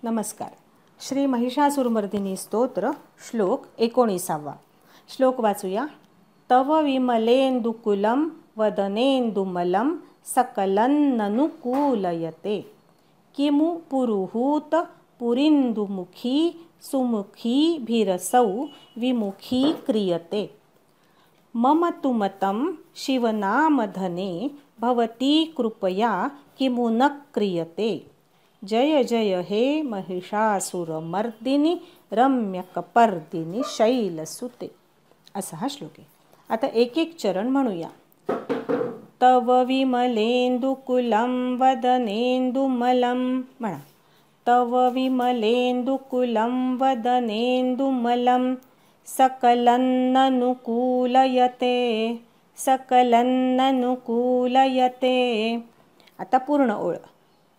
नमस्कार. श्री महिषासुरमर्दिनी स्तोत्र श्लोक 19. श्लोक वाचूया. तव विमलेन्दुकुलं वदनेन्दुमलं सकलन्ननुकूलयते किमु पुरुहूत पुरीन्दुमुखी सुमुखीभिरसौ विमुखी क्रियते मम तु मतं शिवनामधने भवती कृपया किमु न क्रियते. जय जय हे महिषासुरमर्दिनी रम्यकपर्दिनी शैलसुते. असा हा श्लोक आहे. आता एक एक चरण म्हणूया. तव विमलेन्दुकुलं वदनेन्दुमलं म्हणा. तव विमलेन्दुकुलं वदनेन्दुमलं सकलन्ननुकूलयते सकलन्ननुकूलयते. आता पूर्ण ओळ.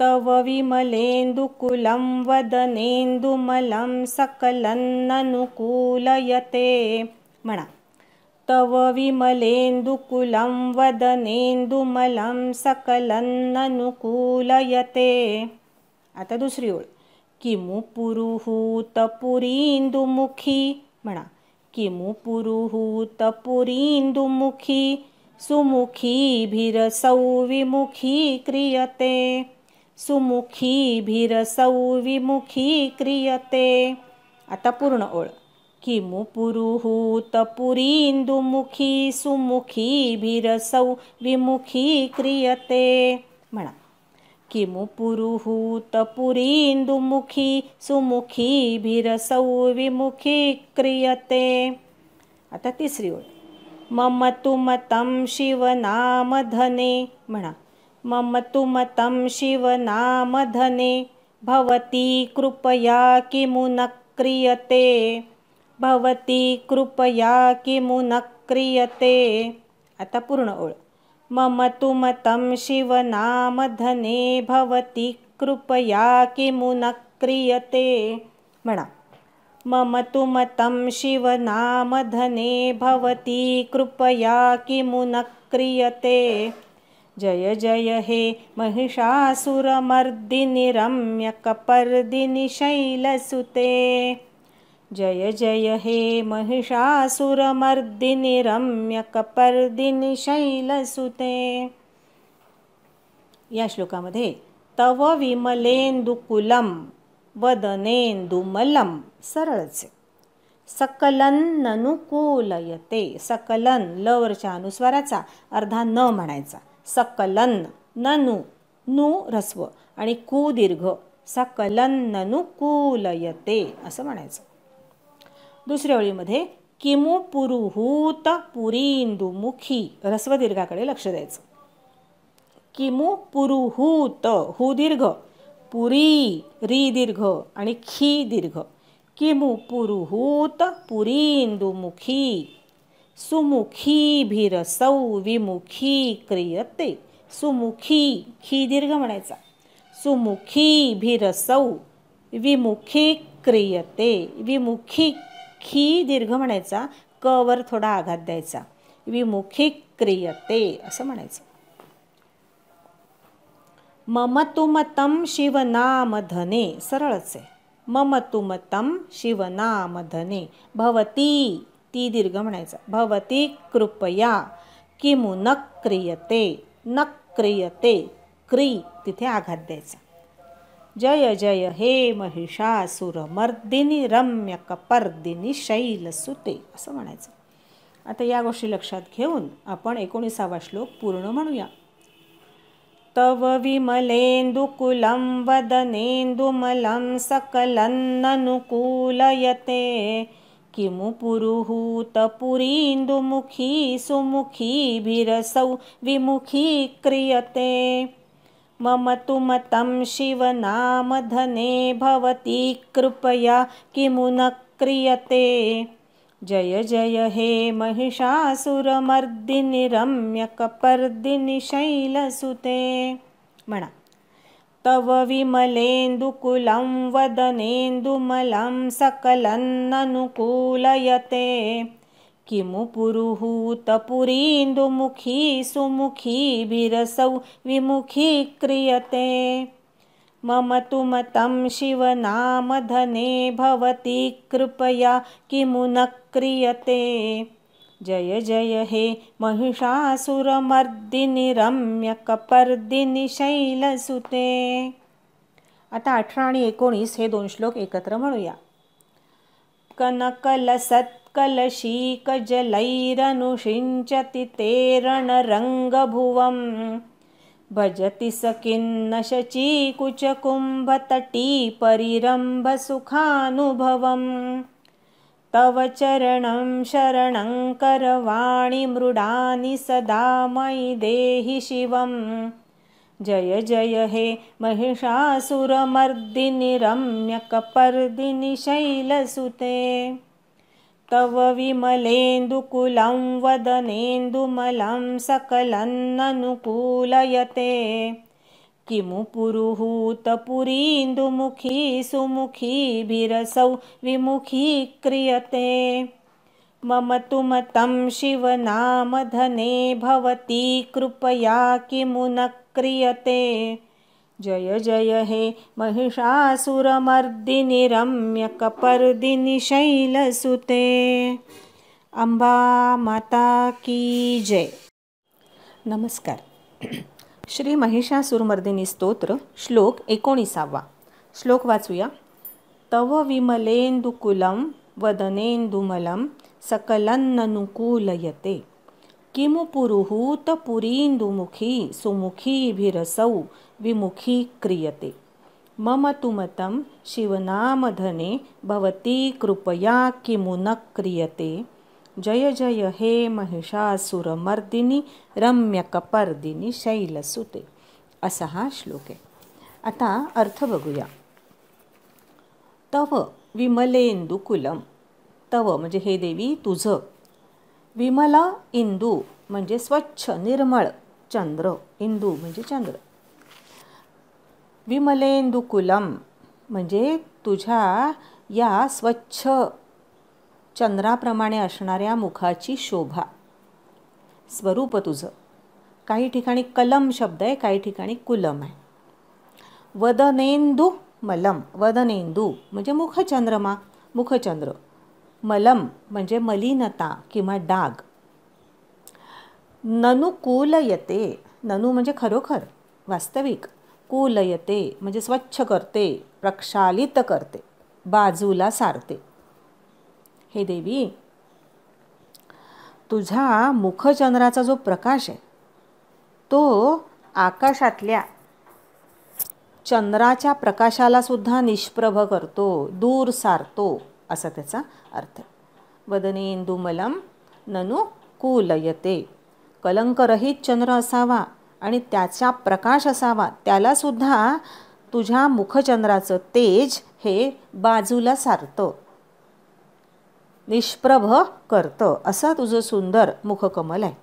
तव विमलेन्दुकुलं वदनेन्दुमलं सकलन्ननुकूलयते म्हणा. तव विमलेन्दुकुलं वदनेन्दुमलं सकलन्ननुकूलयते. आता दुसरी ओळ. किमु पुरुहूत पुरीन्दुमुखी म्हणा. किमु पुरुहूत पुरीन्दुमुखी सुमुखीभिरसौ विमुखी क्रियते सुमुखीभिरसौ विमुखी क्रियते. आता पूर्ण ओळ. किमु पुरुहूत पुरीन्दुमुखी सुमुखीभिरसौ विमुखी क्रियते म्हणा. किमु पुरुहूत पुरीन्दुमुखी सुमुखीभिरसौ विमुखी क्रियते. आता तिसरी ओळ. मम तु मतं शिवनामधने म्हणा. मम तु मतं शिवनामधने भवती कृपया किमु न क्रियते भवती कृपया किमु न क्रियते. आता पूर्ण ओळ. मम तु मतं शिवनामधने भवती कृपया किमु न क्रियते म्हणा. मम तु मतं शिवनामधने भवती कृपया किमु न क्रियते. जय जय हे महिषासुरमर्दिनी रम्यकपर्दिनी शैलसुते. जय जय हे महिषासुरमर्दिनी रम्यकपर्दिनी शैलसुते. या श्लोकामध्ये तव विमलेन्दुकुलं वदनेन्दुमलं सरळच. सकलन्ननुकूलयते. सकलन लवरच्या अनुस्वाराचा अर्धा न म्हणायचा. सकलन ननु नु ऱ्हस्व आणि कू दीर्घ. सकलन्ननुकूलयते असं म्हणायचं. दुसऱ्या ओळीमध्ये किमु पुरुहूत पुरीन्दुमुखी ऱ्हस्व दीर्घाकडे लक्ष द्यायचं. किमु पुरुहूत हू दीर्घ पुरी री दीर्घ आणि खी दीर्घ. किमु पुरुहूत पुरीन्दुमुखी सुमुखीभिरसौ विमुखी क्रियते. सुमुखी खी दीर्घ म्हणायचा. सुमुखीभिरसौ विमुखी क्रियते. विमुखी खी दीर्घ म्हणायचा. क वर थोडा आघात द्यायचा. विमुखी क्रियते असं म्हणायचं. मम तु मतं शिवनामधने सरळच आहे. मम तु मतं शिवनामधने भवती ती दीर्घ म्हणायचा. भवती कृपया किमु न क्रियते न क्रियते क्री तिथे आघात द्यायचा. जय जय हे महिषासुरमर्दिनी रम्यकपर्दिनी शैलसुते असं म्हणायचं. आता या गोष्टी लक्षात घेऊन आपण 19वा श्लोक पूर्ण म्हणूया. तव विमलेन्दुकुलं वदनेन्दुमलं सकलन्ननुकूलयते किमु पुरुहूत पुरीन्दुमुखी सुमुखीभिरसौ विमुखी क्रियते मम तु मतं शिवनामधने भवती कृपया किमु न क्रियते. जय जय हे महिषासुरमर्दिनी रम्यकपर्दिनी शैलसुते म्हणा. तव विमलेन्दुकुलं वदनेन्दुमलं सकलन्ननुकूलयते किमु पुरुहूत पुरीन्दुमुखी सुमुखीभिरसौ विमुखी क्रियते मम तु मतं शिवनामधने भवती कृपया किमु न क्रियते। जय जय हे महिषासुरमर्दिनि रम्यकपर्दिनि शैलसुते। आता 18 आणि 19 हे 2 श्लोक एकत्र म्हणूया. कनकलसत्कलशीकजलैरनुषिञ्चति ते रणरङ्गभुवं। भजति स किन्न शचीकुचकुम्भतटी परिरम्भसुखानुभवम्। तव चरणं शरणं करवाणि मृडानि सदा मयि देहि शिवम्। जय जय हे महिषासुरमर्दिनि रम्यकपर्दिनि शैलसुते। तव विमलेन्दुकुलं वदनेन्दुमलं सकलन्ननुकूलयते। किमु पुरुहूतपुरीन्दुमुखी सुमुखीभिरसौ विमुखीक्रियते। मम तु मतं शिवनामधने भवती कृपया किमु न क्रियते। जय जय हे महिषासुरमर्दिनि रम्यकपर्दिनि शैलसुते। अंबा माता की जय. नमस्कार. श्री महिषासुरमर्दिनी स्तोत्र श्लोक 19. श्लोक वाचूया. तव विमलेन्दुकुलं वदनेन्दुमलं सकलन्ननुकूलयते। किमु पुरुहूतपुरीन्दुमुखी सुमुखीभिरसौ विमुखी क्रियते। मम तु मतं शिवनामधने भवती कृपया किमु न क्रियते। जय जय हे महिषासुरमर्दिनी रम्यकपर्दिनी शैलसुते. असा हा श्लोक आहे. आता अर्थ बघूया. तव विमलेन्दुकुलं. तव म्हणजे हे देवी तुझं. विमल इंदू म्हणजे स्वच्छ निर्मळ चंद्र. इंदू म्हणजे चंद्र. विमलेन्दुकुलम म्हणजे तुझ्या या स्वच्छ चंद्राप्रमाणे असणाऱ्या मुखाची शोभा. स्वरूप तुझं. काही ठिकाणी कलम शब्द आहे, काही ठिकाणी कुलम आहे. वदनेन्दु मलम. वदनेन्दू म्हणजे मुखचंद्रमा, मुखचंद्र. मलम म्हणजे मलिनता किंवा डाग. ननु कूलयते. ननु म्हणजे खरोखर, वास्तविक. कूलयते म्हणजे स्वच्छ करते, प्रक्षालित करते, बाजूला सारते. हे देवी, तुझा मुखचंद्राचा जो प्रकाश आहे तो आकाशातल्या चंद्राच्या प्रकाशाला सुद्धा निष्प्रभ करतो, दूर सारतो, असा त्याचा अर्थ. वदनेन्दुमलम ननु कूलयते. कलंकरहित चंद्र असावा आणि त्याचा प्रकाश असावा, त्याला सुद्धा तुझ्या मुखचंद्राचं तेज हे बाजूला सारतं, निष्प्रभ करतं. असं तुझं सुंदर मुखकमल आहे.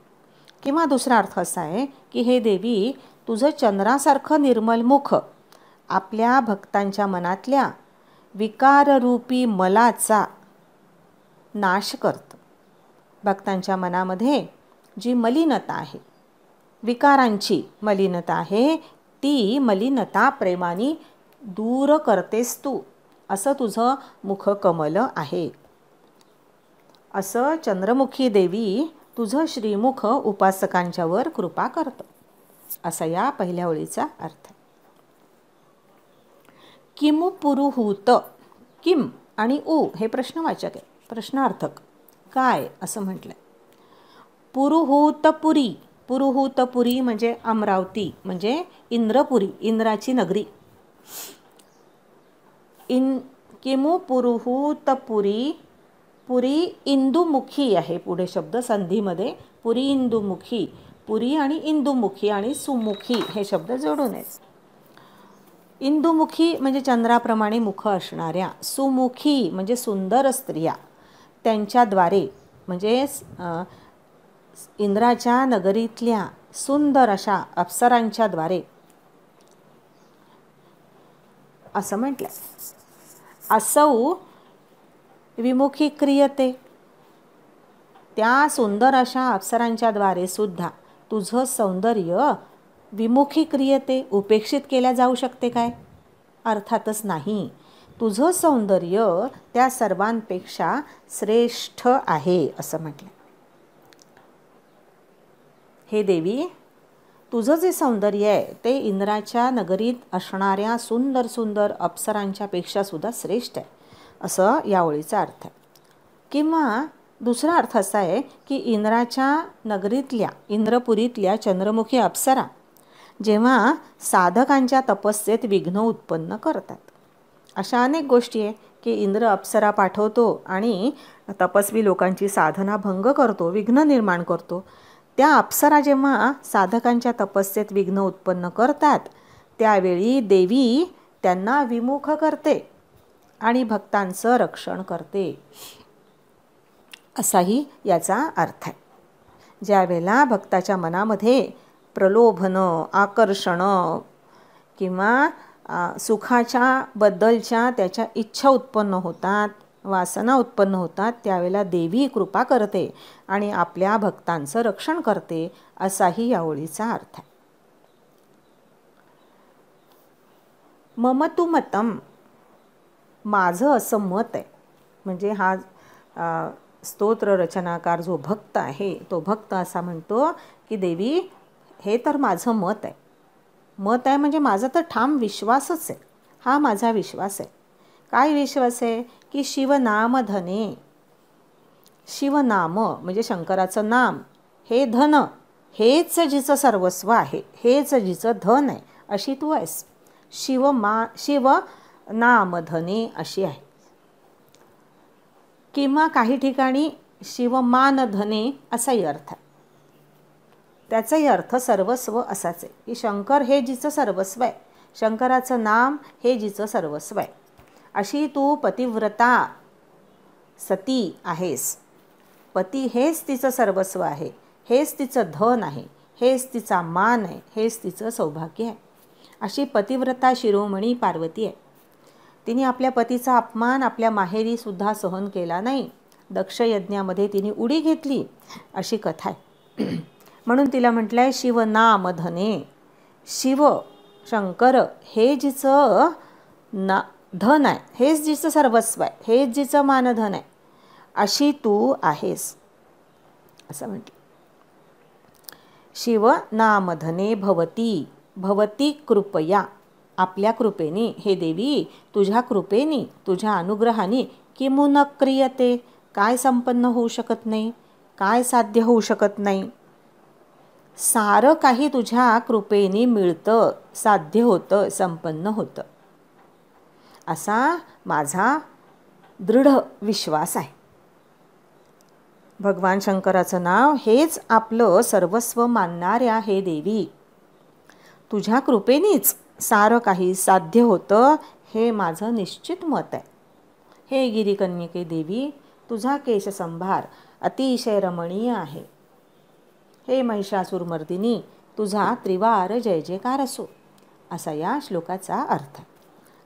किंवा दुसरा अर्थ असा आहे की हे देवी, तुझं चंद्रासारखं निर्मल मुख आपल्या भक्तांच्या मनातल्या विकाररूपी मलाचा नाश करतं. भक्तांच्या मनामध्ये जी मलिनता आहे, विकारांची मलिनता आहे, ती मलिनता प्रेमाने दूर करतेस तू. असं तुझं मुखकमल आहे. असं चंद्रमुखी देवी तुझं श्रीमुख उपासकांच्यावर कृपा करतं. असा या पहिल्या ओळीचा अर्थ. किमु पुरुहूत. किम आणि उ हे प्रश्नवाचक आहे, प्रश्नार्थक. काय असं म्हटलंय. पुरुहूतपुरी. पुरुहूतपुरी म्हणजे अमरावती, म्हणजे इंद्रपुरी, इंद्राची नगरी. किमु पुरुहूतपुरी. पुरी इंदुमुखी आहे पुढे शब्द संधीमध्ये. पुरी इंदुमुखी. पुरी आणि इंदुमुखी आणि सुमुखी हे शब्द जोडून आहेत. इंदुमुखी म्हणजे चंद्राप्रमाणे मुख असणाऱ्या. सुमुखी म्हणजे सुंदर स्त्रिया, त्यांच्याद्वारे म्हणजे इंद्राच्या नगरीतल्या सुंदर अशा अप्सरांच्या द्वारे असं म्हटलं. असौ विमुखी क्रियते. त्या सुंदर अशा अप्सरांच्या द्वारे सुद्धा तुझं सौंदर्य विमुखी क्रियते, उपेक्षित केल्या जाऊ शकते काय. अर्थातच नाही. तुझं सौंदर्य त्या सर्वांपेक्षा श्रेष्ठ आहे असं म्हटलं. हे देवी, तुझं जे सौंदर्य आहे ते इंद्राच्या नगरीत असणाऱ्या सुंदर सुंदर अप्सरांच्या पेक्षा सुद्धा श्रेष्ठ आहे असं या ओळीचा अर्थ आहे. किंवा दुसरा अर्थ असा आहे की इंद्राच्या नगरीतल्या इंद्रपुरीतल्या चंद्रमुखी अप्सरा जेव्हा साधकांच्या तपस्येत विघ्न उत्पन्न करतात. अशा अनेक गोष्टी आहे की इंद्र अप्सरा पाठवतो आणि तपस्वी लोकांची साधना भंग करतो, विघ्न निर्माण करतो. त्या अप्सरा जेव्हा साधकांच्या तपस्येत विघ्न उत्पन्न करतात त्यावेळी देवी त्यांना विमुख करते आणि भक्तांचं रक्षण करते असाही याचा अर्थ आहे. ज्यावेळेला भक्ताच्या मनामध्ये प्रलोभनं, आकर्षणं किंवा सुखाच्या बद्दलच्या त्याच्या इच्छा उत्पन्न होतात, वासना उत्पन्न होतात, त्यावेळेला देवी कृपा करते आणि आपल्या भक्तांचं रक्षण करते असाही या ओळीचा अर्थ आहे. मम तु मतम, माझं असं मत आहे. म्हणजे हा स्तोत्र रचनाकार जो भक्त आहे तो भक्त असा म्हणतो की देवी हे तर माझं मत आहे. मत आहे म्हणजे माझा तर ठाम विश्वासच आहे. हा माझा विश्वास आहे. काय विश्वास आहे की शिवनामधने, शिवनाम म्हणजे शंकराचं नाम, हे धन, हेच जिचं सर्वस्व आहे, हेच जिचं धन आहे अशी तू आहेस. शिवनामधने अशी आहे. किंवा काही ठिकाणी शिवमानधने असाही अर्थ आहे. त्याचाही अर्थ सर्वस्व असाच आहे की शंकर हे जिचं सर्वस्व आहे, शंकराचं नाम हे जिचं सर्वस्व आहे. अशी तू पतिव्रता सती आहेस. पती हेच तिचं सर्वस्व आहे, हेच तिचं धन आहे, हेच तिचा मान आहे, हेच तिचं सौभाग्य आहे. अशी पतिव्रता शिरोमणी पार्वती आहे. तिने आपल्या पतीचा अपमान आपल्या माहेरीसुद्धा सहन केला नाही. दक्ष यज्ञामध्ये तिने उडी घेतली अशी कथा आहे. म्हणून तिला म्हटलं आहे शिवनामधने. शिव शंकर हे जिचं धन आहे, हेच जिचं सर्वस्व आहे, हेच जिचं मानधन आहे, अशी तू आहेस असं म्हटलं. शिवनामधने भवती, भवती कृपया, आपल्या कृपेने, हे देवी तुझ्या कृपेने, तुझ्या अनुग्रहाने, किमु न क्रियते, काय संपन्न होऊ शकत नाही, काय साध्य होऊ शकत नाही. सारं काही तुझ्या कृपेने मिळतं, साध्य होतं, संपन्न होतं असा माझा दृढ विश्वास आहे. भगवान शंकराचं नाव हेच आपलं सर्वस्व मानणाऱ्या हे देवी, तुझ्या कृपेनेच सारं काही साध्य होतं हे माझं निश्चित मत आहे. हे गिरिकन्यके देवी, तुझा केशसंभार अतिशय रमणीय आहे. हे महिषासुरमर्दिनी, तुझा त्रिवार जय जयकार असो असा या श्लोकाचा अर्थ.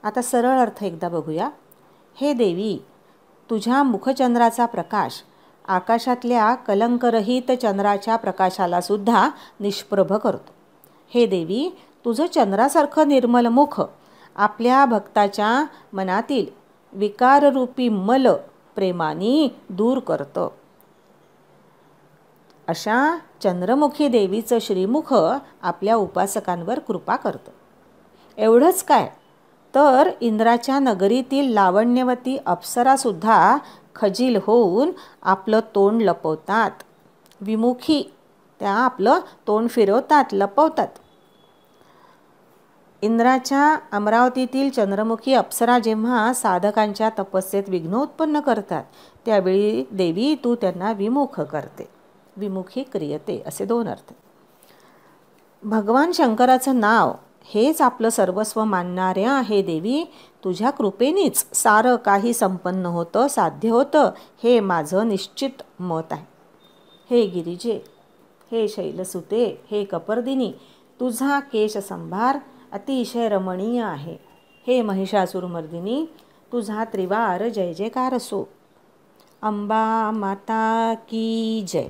आता सरळ अर्थ एकदा बघूया. हे देवी, तुझ्या मुखचंद्राचा प्रकाश आकाशातल्या कलंकरहित चंद्राच्या प्रकाशाला सुद्धा निष्प्रभ करतो. हे देवी, तुझं चंद्रासारखं निर्मल मुख आपल्या भक्ताच्या मनातील विकाररूपी मल प्रेमाने दूर करतं. अशा चंद्रमुखी देवीचं श्रीमुख आपल्या उपासकांवर कृपा करतं. एवढंच काय तर इंद्राच्या नगरीतील लावण्यवती अप्सरासुद्धा खजील होऊन आपलं तोंड लपवतात. विमुखी त्या आपलं तोंड फिरवतात, लपवतात. इंद्राच्या अमरावतीतील चंद्रमुखी अप्सरा जेव्हा साधकांच्या तपस्येत विघ्न उत्पन्न करतात त्यावेळी देवी तू त्यांना विमुख करते. विमुखी क्रियते असे दोन अर्थ. भगवान शंकराचं नाव हेच आपलं सर्वस्व मानणाऱ्या हे देवी, तुझ्या कृपेनेच सारं काही संपन्न होतं, साध्य होतं हे माझं निश्चित मत आहे. हे गिरिजे, हे शैलसुते, हे कपर्दिनी, तुझा केशसंभार अतिशय रमणीय आहे. हे महिषासुरमर्दिनी, तुझा त्रिवार जय जयकार असो. अंबा माता की जय.